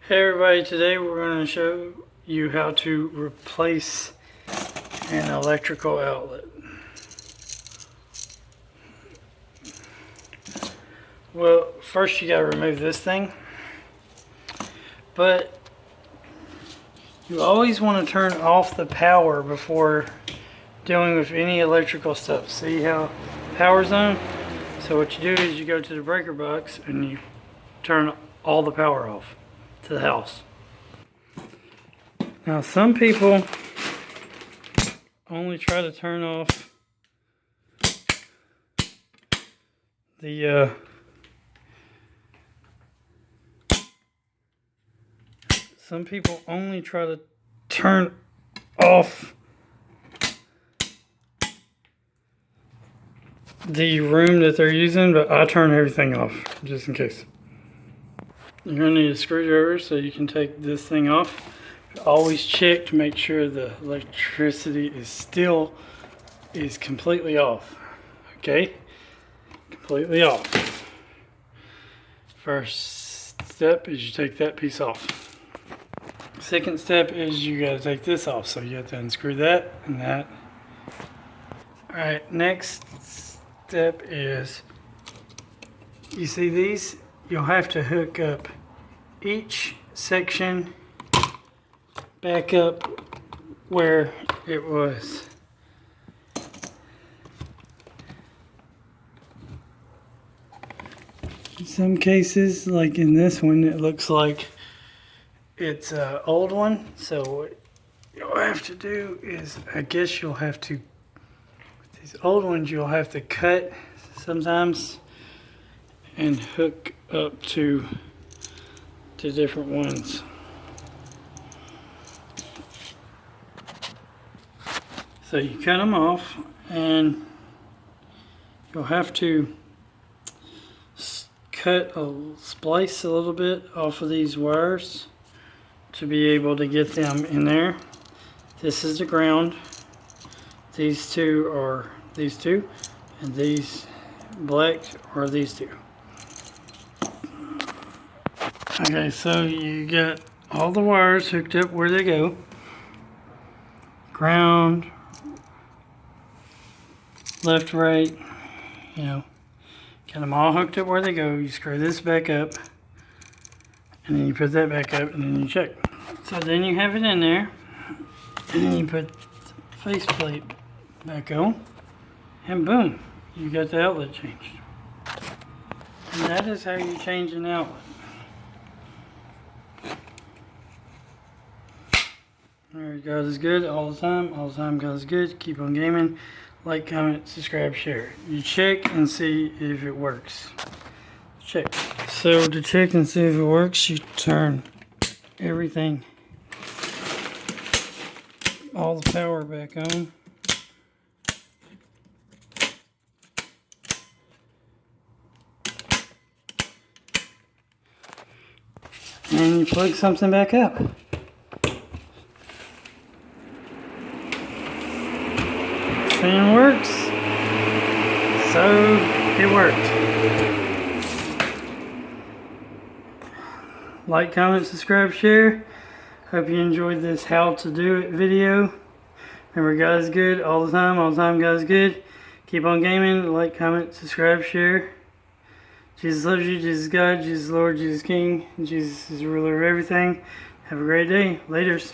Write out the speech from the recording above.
Hey everybody, today we're going to show you how to replace an electrical outlet. Well, first you got to remove this thing, but you always want to turn off the power before dealing with any electrical stuff. See how power's on? So what you do is you go to the breaker box and you turn all the power off to the house. Now some people only try to turn off the room that they're using, but I turn everything off just in case. You're going to need a screwdriver so you can take this thing off. Always check to make sure the electricity is completely off. Okay? Completely off. First step is you take that piece off. Second step is you got to take this off. So you have to unscrew that and that. Alright, next step is, you see these? You'll have to hook up each section back up where it was. In some cases, like in this one, it looks like it's an old one. So what you'll have to do is, I guess you'll have to, with these old ones, you'll have to cut sometimes and hook up to different ones. So you cut them off and you'll have to splice a little bit off of these wires to be able to get them in there. This is the ground. These two are these two, and these black are these two. Okay, so you got all the wires hooked up where they go. Ground, left, right, you know, got them all hooked up where they go. You screw this back up, and then you put that back up, and then you check. So then you have it in there, and then you put the faceplate back on, and boom, you got the outlet changed. And that is how you change an outlet. Alright, God is good all the time God is good. Keep on gaming. Like, comment, subscribe, share. You check and see if it works. Check. So to check and see if it works, you turn everything, all the power back on. And you plug something back up. Thing works, so it worked. Like, comment, subscribe, share. Hope you enjoyed this how to do it video. Remember, God is good all the time God is good. Keep on gaming. Like, comment, subscribe, share. Jesus loves you, Jesus is God, Jesus is Lord, Jesus is King, Jesus is the ruler of everything. Have a great day. Laters.